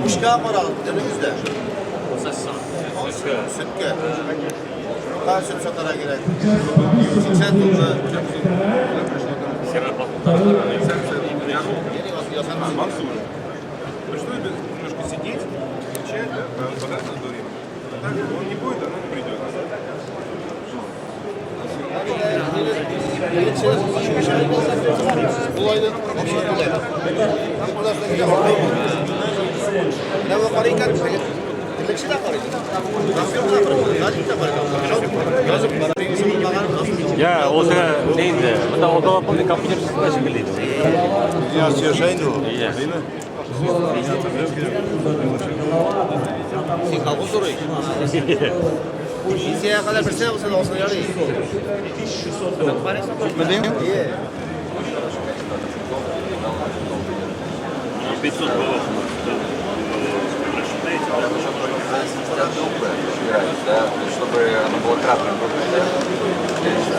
Uşkağı var önümüzde. Sütke. Daha süt satara gerek. 80 tonla. Мансур. Пришлось бы немножко сидеть, изучать, да, подать на то время. Так он не будет, оно не придет. Ya osga neydi? Bunda otomobil kompüter şekilde. Ya söyleyeyim o. Iya. Sen kabul soruyor. İnseye kadar bir sene olsa da olsun yani. Değil mi? İyi. 500 долларов. Да, чтобы оно было кратно,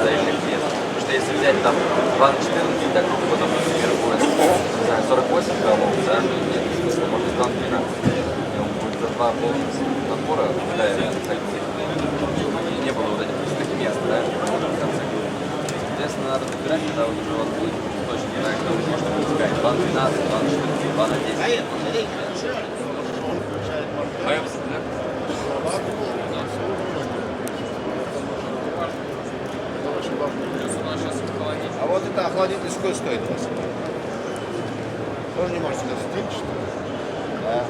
за их вес. Потому что если взять там 2/14, так потом, например, будет, не знаю, 48 граммов, да, нет смысла, может 2/12. И он будет за 2 полных набора, да, и не было вот этих пустых мест, да, в конце. Соответственно, надо выбирать, когда уже вот будет точно не знаю, кто можно пускать. 2/12, 2/14, 2/10. А вот это охладитель сколько стоит у вас? Тоже не можете сказать? Да.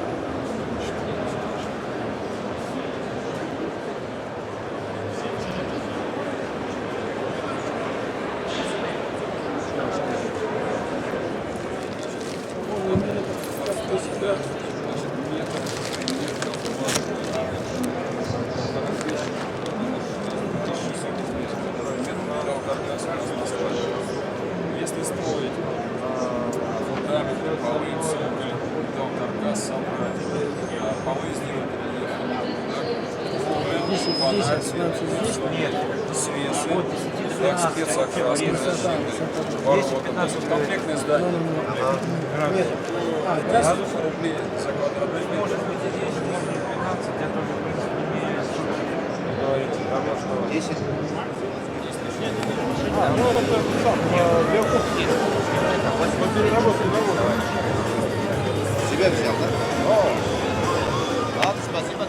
Если строить фундамент, полы, цоколь, дом, каркас, собрать, полы сделать, нет, свесы, так, спецокраски, защиты, ворота, то есть комплектное здание. 10 рублей за квадратный метр. Может быть, и 10, может быть, 15, я тоже, в принципе, не говорите, потому что... 10. Себя взял, да? Ладно, спасибо.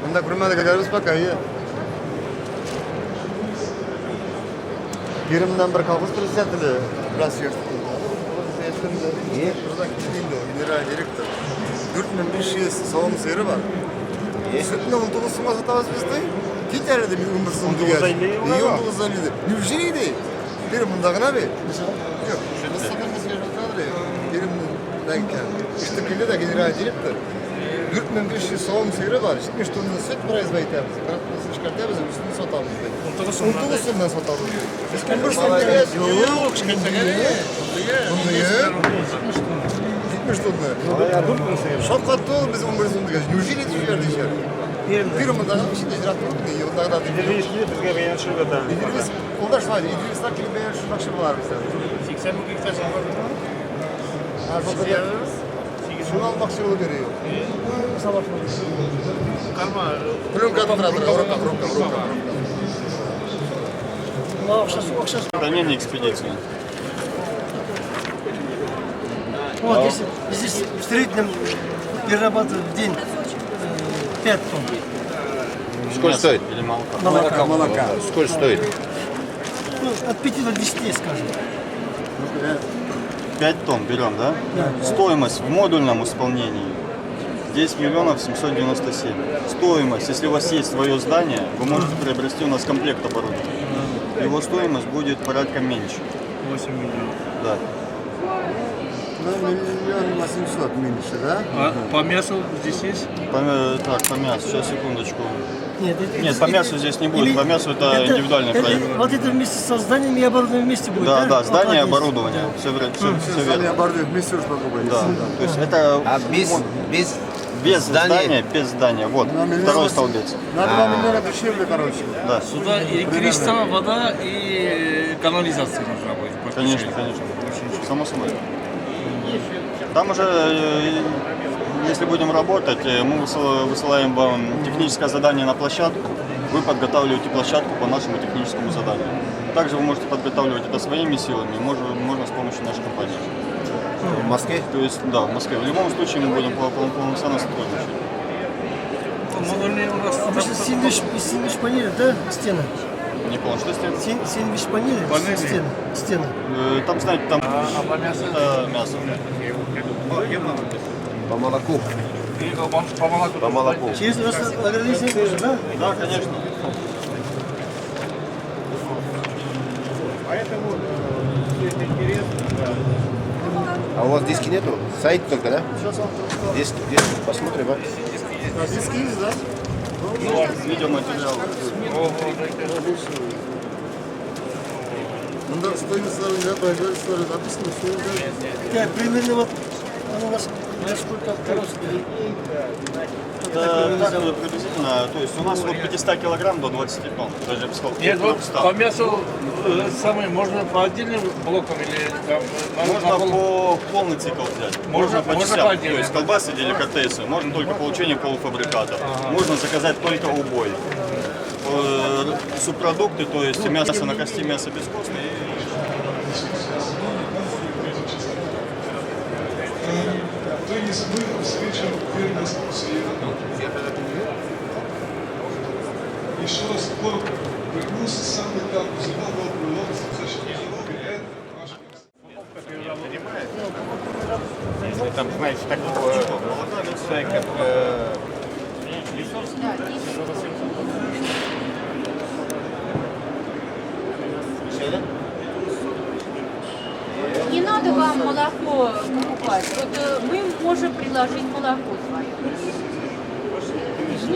Bunda kurmada kaçarız bak ayı. Yerimden bir kalkız presidentli. Biraz yırttı. İyi. Buradan gideyim de o. General direktör. 4500 savun seyri var. Sütüne 19 suma satavız bizde. Git herhalde bir ömür sonu geldi. 1950'de. Nüfşiriydi. Benim bundakın abi. Yok. Şurada sakın seyirler ya. Benim denken. İşte köyde de general direktör. 4500 savun seyri var. 70 tonla süt parayız baytağımız. çıkartıyoruz, üstünü satalım. Untulusundan satalım. Biz kumbursun diyoruz. Yok, bunu ye. Gitmiş tonla. Şapkatlı oldu bizim kumbursun diyoruz. Yüzüyle düşüyor dışarı. Firmada şimdi icraat oldu. Yıllar da değil. Bizga beğenişli kadar. İdris, onlar şu an İdris'ten gibi beğen şu nakşı var bizden. 80 bin gektar var. Şunu almak için yolu görüyor. Karma. Pülüm kadın rahatır. Avrupa. Хранение экспедиции. Вот, если здесь в среднем перерабатывают в день 5 тонн Сколько стоит? Или молока? молока. Сколько стоит? Ну, от 5 до 10, скажем. 5 тонн берем, да? Стоимость в модульном исполнении 10 миллионов 797. Стоимость, если у вас есть свое здание, вы можете приобрести у нас комплект оборудования. Его стоимость будет порядка меньше. 8 миллионов. Да. Ну, 1 800 000 меньше, да? А по мясу здесь есть? Так, по мясу, сейчас, секундочку. Нет, Нет, по мясу здесь не будет. По мясу это индивидуальный проект. Вот это вместе со зданием и оборудованием вместе будет, да? Да, здание, Вот, оборудование. Все Здание верно. оборудование вместе уж покупаете. Да. То есть это А без без здания, без здания. Вот, второй столбец. На 2 миллиона дешевле, короче. Да. Сюда электричество, вода и канализация нужна будет. Конечно, конечно. Само собой. Там уже, если будем работать, мы высылаем вам техническое задание на площадку. Вы подготавливаете площадку по нашему техническому заданию. Также вы можете подготавливать это своими силами, можно с помощью нашей компании. В Москве? То есть, да, в Москве. В любом случае мы будем полноценно сотрудничать. Модульные у нас Обычно синдвич панели, да, стены? Не понял, что сделать? Синдвич панели, Панели? стены. Там, знаете, там это мясо. По молоку. по молоку. По молоку. Через ограничение тоже, да? Да, конечно. А у вас диски нету? Сайт только, да? Диски, посмотрим, а? Диски есть, да? Видеоматериал. Ну да, стоимость история написано, все уже. Так, примерно вот она у нас сколько коробки? Так, приблизительно, то есть у нас от 500 килограмм до 20 тонн. Даже я бы сказал, Нет, вот 300. по мясу самое можно по отдельным блокам или там Можно по полный цикл взять. Можно по можно частям. по То отдельным. есть колбасы, деликатесы. Можно только получение полуфабрикатов. Можно заказать только убой. Субпродукты, то есть мясо на кости, мясо бескостное. Еще раз коротко. Пригруз самый там зимового прилога, защитить Если там, знаете, такого человека, Не надо вам молоко покупать. Вот мы можем предложить молоко свое.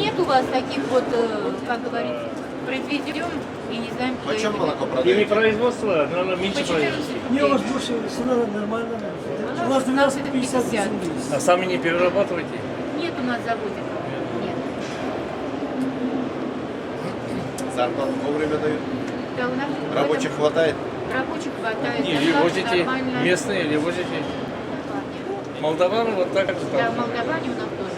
Нет у вас таких вот, как говорится, произведем и не знаем, кто Почем это. молоко Или продаете? производство, но меньше По 14 производства. Не, у вас рублей. больше, цена нормально. У вас 12 12,50 50. А сами не перерабатываете? Нет у нас заводов. Нет. Зарплату вовремя дают? Да, у нас Рабочих хватает? рабочих хватает. Или зарплата возите нормальная. местные, или возите Нет. молдаваны, вот так же Да, там. в Молдаване у нас тоже.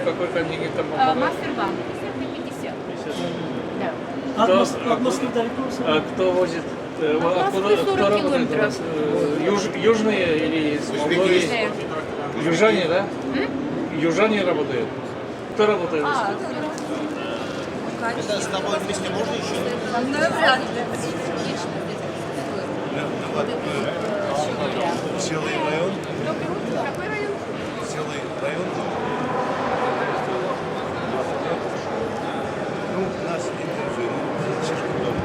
Какой контингент там А, молдаван? Мастербанк 50 на 50. Да. От Москвы далеко? А кто возит? Откуда, Москвы 40 кто работает у километров. вас? Южные или с Молдовии? Южане, да? Южане работают. Кто работает? Это с тобой вместе можно еще? Целый район? Какой район? Целый район? Ну, нас интересует слишком много.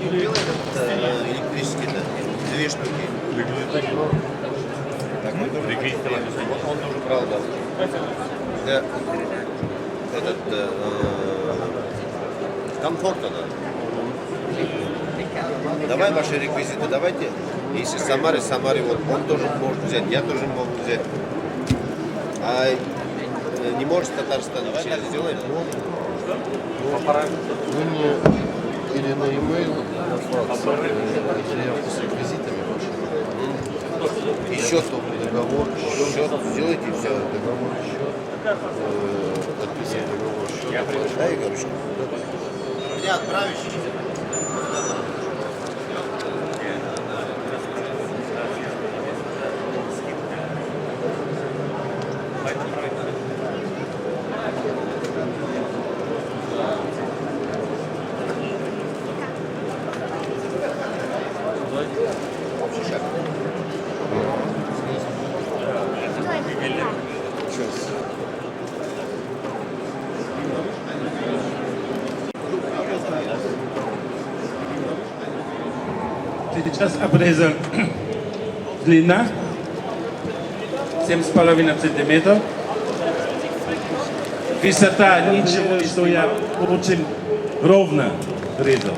Купил этот электрический-то, 2 штуки. Так, он тоже брал, да. для комфорта, да. Давай ваши реквизиты, давайте. Если Самары, вот он тоже может взять, я тоже могу взять. А не может Татарстан вообще сделаем? Вы мне или на e-mail, на факс, заявку с реквизитами вашими. И счет, Договор, счет сделайте и все. договор, счет, подписать договор, счет. Да, Егорушка? Меня отправишь? Сейчас обрезал длина 7,5 сантиметров. Высота ничего, что я очень ровно резал.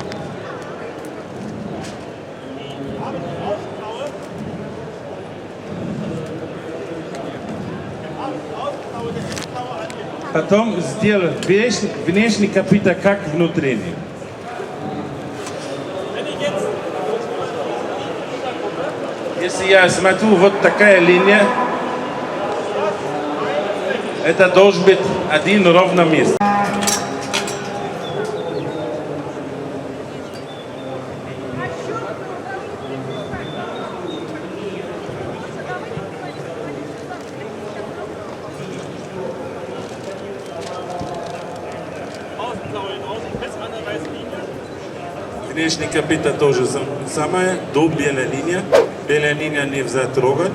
Потом сделал внешний копыта как внутренний. Если я смотрю, вот такая линия, это должен быть один ровно место. Внешний копыта тоже самое, до белая линия. Белая линия нельзя трогать.